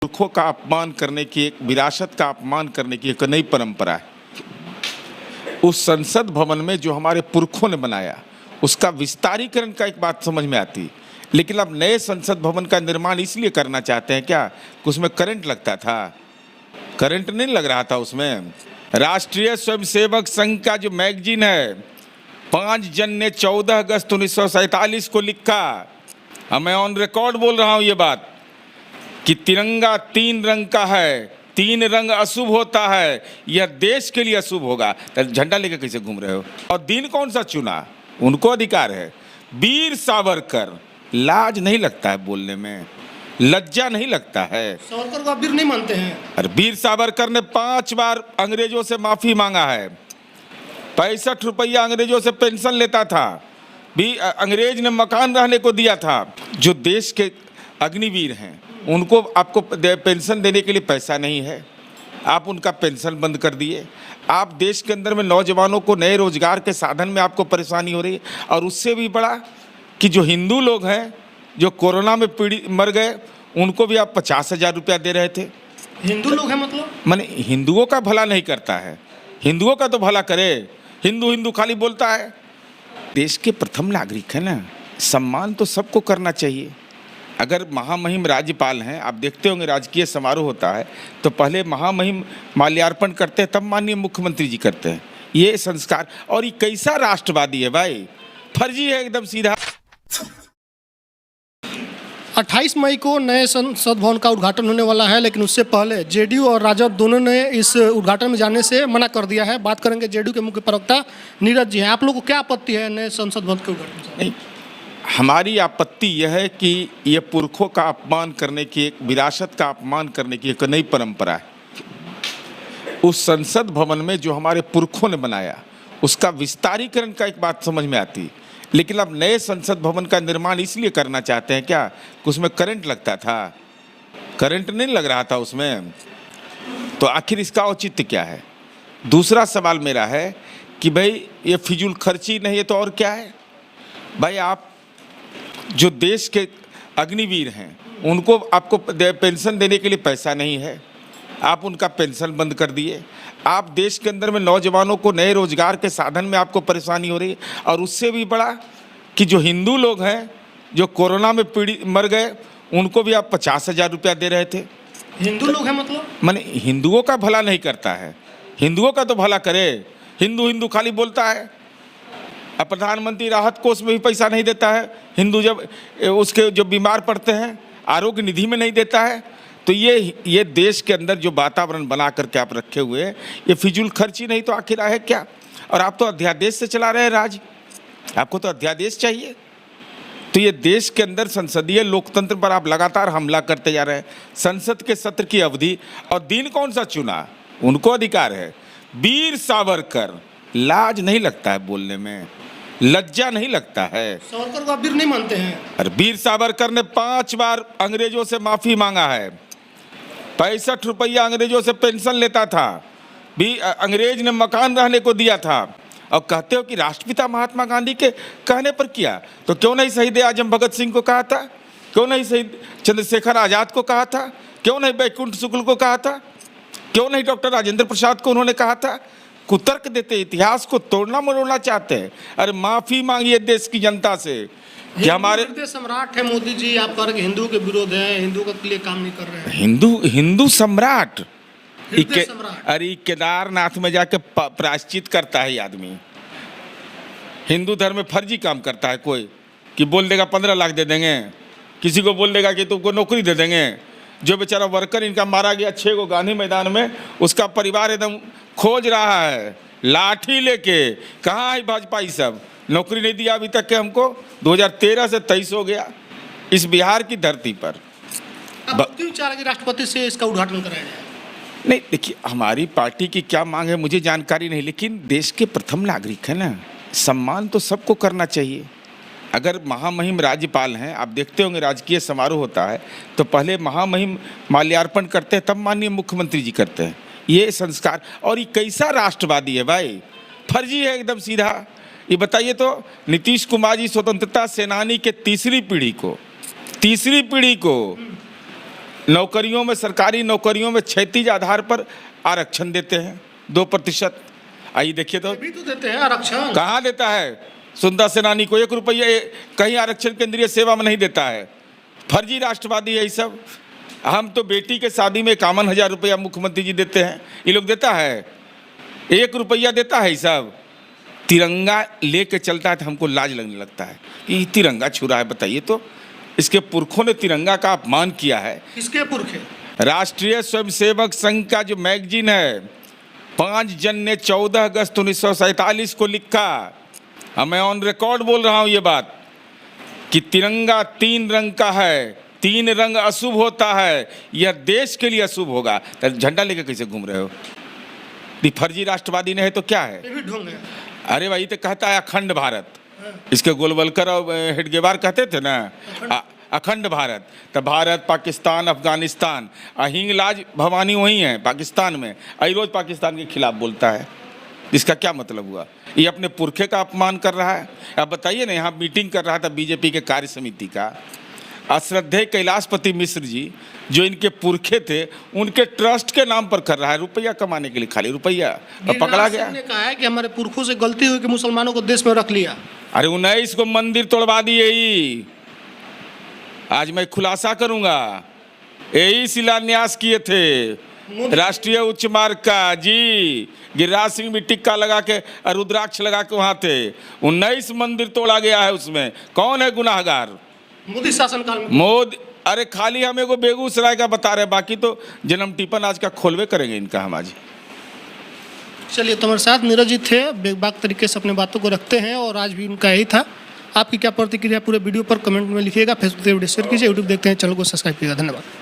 पुरखों का अपमान करने की, एक विरासत का अपमान करने की एक नई परंपरा है। उस संसद भवन में जो हमारे पुरखों ने बनाया, उसका विस्तारीकरण का एक बात समझ में आती, लेकिन अब नए संसद भवन का निर्माण इसलिए करना चाहते हैं क्या कि उसमें करंट लगता था? करंट नहीं लग रहा था उसमें। राष्ट्रीय स्वयंसेवक संघ का जो मैगजीन है, 5 जन ने 14 अगस्त 1947 को लिखा, अब मैं ऑन रिकॉर्ड बोल रहा हूँ ये बात, कि तिरंगा 3 रंग का है, 3 रंग अशुभ होता है, यह देश के लिए अशुभ होगा। तो झंडा लेकर कैसे घूम रहे हो? और दिन कौन सा चुना? उनको अधिकार है। वीर सावरकर, लाज नहीं लगता है बोलने में, लज्जा नहीं लगता है? सावरकर को आप वीर नहीं मानते हैं? अरे वीर सावरकर ने 5 बार अंग्रेजों से माफी मांगा है, 65 रुपया अंग्रेजों से पेंशन लेता था, भी अंग्रेज ने मकान रहने को दिया था। जो देश के अग्निवीर हैं उनको आपको पेंशन देने के लिए पैसा नहीं है, आप उनका पेंशन बंद कर दिए। आप देश के अंदर में नौजवानों को नए रोजगार के साधन में आपको परेशानी हो रही है। और उससे भी बड़ा कि जो हिंदू लोग हैं जो कोरोना में पीड़ित मर गए, उनको भी आप 50,000 रुपया दे रहे थे। हिंदू लोग हैं मतलब? माने हिंदुओं का भला नहीं करता है, हिंदुओं का तो भला करे। हिंदू हिंदू खाली बोलता है। देश के प्रथम नागरिक है ना, सम्मान तो सबको करना चाहिए। अगर महामहिम राज्यपाल हैं, आप देखते होंगे राजकीय समारोह होता है तो पहले महामहिम माल्यार्पण करते हैं, तब माननीय मुख्यमंत्री जी करते हैं। ये संस्कार, और ये कैसा राष्ट्रवादी है भाई, फर्जी है एकदम सीधा। 28 मई को नए संसद भवन का उद्घाटन होने वाला है, लेकिन उससे पहले जेडीयू और राजद दोनों ने इस उद्घाटन में जाने से मना कर दिया है। बात करेंगे जेडीयू के मुख्य प्रवक्ता नीरज जी हैं। आप लोगों को क्या आपत्ति है नए संसद भवन के उद्घाटन से? नहीं, हमारी आपत्ति यह है कि ये पुरखों का अपमान करने की, एक विरासत का अपमान करने की एक नई परंपरा है। उस संसद भवन में जो हमारे पुरखों ने बनाया, उसका विस्तारीकरण का एक बात समझ में आती, लेकिन अब नए संसद भवन का निर्माण इसलिए करना चाहते हैं क्या कि उसमें करंट लगता था? करंट नहीं लग रहा था उसमें, तो आखिर इसका औचित्य क्या है? दूसरा सवाल मेरा है कि भाई ये फिजूल खर्ची नहीं है तो और क्या है? भाई आप जो देश के अग्निवीर हैं उनको आपको पेंशन देने के लिए पैसा नहीं है, आप उनका पेंशन बंद कर दिए। आप देश के अंदर में नौजवानों को नए रोजगार के साधन में आपको परेशानी हो रही है। और उससे भी बड़ा कि जो हिंदू लोग हैं जो कोरोना में पीड़ित मर गए, उनको भी आप 50,000 रुपया दे रहे थे। हिंदू लोग हैं मतलब? माने हिंदुओं का भला नहीं करता है, हिंदुओं का तो भला करे। हिंदू हिंदू खाली बोलता है। अब प्रधानमंत्री राहत कोष में भी पैसा नहीं देता है हिंदू, जब उसके जो बीमार पड़ते हैं आरोग्य निधि में नहीं देता है। तो ये देश के अंदर जो वातावरण बना करके आप रखे हुए हैं, ये फिजूल खर्ची नहीं तो आखिर है क्या? और आप तो अध्यादेश से चला रहे हैं राज, आपको तो अध्यादेश चाहिए। तो ये देश के अंदर संसदीय लोकतंत्र पर आप लगातार हमला करते जा रहे हैं। संसद के सत्र की अवधि और दिन कौन सा चुना? उनको अधिकार है। वीर सावरकर, लाज नहीं लगता है बोलने में, लज्जा नहीं लगता है? सावरकर को आप वीर नहीं मानते हैं? अरे वीर सावरकर ने 5 बार अंग्रेजों से माफी मांगा है, 65 रुपया अंग्रेजों से पेंशन लेता था, भी अंग्रेज ने मकान रहने को दिया था। और कहते हो कि राष्ट्रपिता महात्मा गांधी के कहने पर किया, तो क्यों नहीं शहीद आजम भगत सिंह को कहा था? क्यों नहीं शहीद चंद्रशेखर आजाद को कहा था? क्यों नहीं बैकुंठ शुक्ल को कहा था? क्यों नहीं डॉक्टर राजेंद्र प्रसाद को उन्होंने कहा था? कुतर्क देते, इतिहास को तोड़ना मरोड़ना चाहते हैं। अरे माफी मांगिए देश की जनता से कि हमारे सम्राट है मोदी जी, आप कह रहे हैं हिंदुओं के विरोध है, हिंदू के लिए काम नहीं कर रहे हैं। हिंदू सम्राट, सम्राट। अरे केदारनाथ में जाके प्रायश्चित करता है आदमी। हिंदू धर्म में फर्जी काम करता है कोई, कि बोल देगा 15 लाख दे देंगे, किसी को बोल देगा कि तुमको नौकरी दे देंगे। जो बेचारा वर्कर इनका मारा गया 6 को गांधी मैदान में, उसका परिवार एकदम खोज रहा है लाठी लेके, कहाँ है भाजपा? ये सब नौकरी नहीं दिया अभी तक के हमको। 2013 से 23 हो गया इस बिहार की धरती पर। अब क्यों चाह रहे कि राष्ट्रपति से इसका उद्घाटन कराया जाए? नहीं देखिए, हमारी पार्टी की क्या मांग है मुझे जानकारी नहीं, लेकिन देश के प्रथम नागरिक है ना, सम्मान तो सबको करना चाहिए। अगर महामहिम राज्यपाल हैं, आप देखते होंगे राजकीय समारोह होता है तो पहले महामहिम माल्यार्पण करते हैं, तब माननीय मुख्यमंत्री जी करते हैं। ये संस्कार, और ये कैसा राष्ट्रवादी है भाई, फर्जी है एकदम सीधा। ये बताइए तो, नीतीश कुमार जी स्वतंत्रता सेनानी के तीसरी पीढ़ी को नौकरियों में, सरकारी नौकरियों में क्षैतिज आधार पर आरक्षण देते हैं 2%। आइए देखिए तो भी तो देते हैं आरक्षण। कहाँ देता है? सुंदर सेनानी को 1 रुपया कहीं आरक्षण केंद्रीय सेवा में नहीं देता है। फर्जी राष्ट्रवादी है ये सब। हम तो बेटी के शादी में 51,000 रुपया मुख्यमंत्री जी देते हैं, ये लोग देता है? 1 रुपया देता है ये सब। तिरंगा लेके चलता है तो हमको लाज लगने लगता है कि तिरंगा छू रहा है। बताइए तो, इसके पुरखों ने तिरंगा का अपमान किया है। किसके पुरखे? राष्ट्रीय स्वयंसेवक संघ का जो मैगजीन है, 5 जन ने 14 अगस्त 1947 को लिखा, मैं ऑन रिकॉर्ड बोल रहा हूँ ये बात, कि तिरंगा 3 रंग का है, 3 रंग अशुभ होता है, यह देश के लिए अशुभ होगा। तो झंडा लेके कैसे घूम रहे हो? फर्जी राष्ट्रवादी ने है तो क्या है? ये भी ढोंग है। अरे भाई तो कहता है अखंड भारत, इसके गोलवलकर और हेडगेवार कहते थे ना अखंड भारत। तो भारत, पाकिस्तान, अफगानिस्तान, हिंगलाज भवानी वही है पाकिस्तान में, रोज पाकिस्तान के खिलाफ बोलता है। इसका क्या मतलब हुआ? ये अपने पुरखे का अपमान कर रहा है। अब बताइए ना, यहाँ मीटिंग कर रहा था बीजेपी के कार्य समिति का, अश्रद्धेय कैलाशपति मिश्र जी जो इनके पुरखे थे, उनके ट्रस्ट के नाम पर कर रहा है, रुपया कमाने के लिए, खाली रुपया, और पकड़ा गया। ने कहा है कि हमारे पुरखों से गलती हुई कि मुसलमानों को देश में रख लिया। अरे 19 को मंदिर तोड़वा दिए ही, आज मैं खुलासा करूंगा, यही शिलान्यास किए थे राष्ट्रीय उच्च मार्ग का जी। गिरिराज सिंह भी टिक्का लगा के, रुद्राक्ष लगा के वहाँ थे। 19 मंदिर तोड़ा गया है, उसमें कौन है गुनाहगार? मोदी शासनकाल में। मोदी, अरे खाली हमें को बेगूसराय का बता रहे, बाकी तो जन्म टिपन आज का खोलवे करेंगे इनका हम आज। चलिए, तो हमारे साथ नीरज जी थे, बेबाक तरीके से अपने बातों को रखते हैं और आज भी उनका यही था। आपकी क्या प्रतिक्रिया पूरे वीडियो पर कमेंट में लिखिएगा, फेसबुक पे वीडियो शेयर कीजिए, यूट्यूब देखते हैं चैनल को सब्सक्राइब कीजिएगा। धन्यवाद।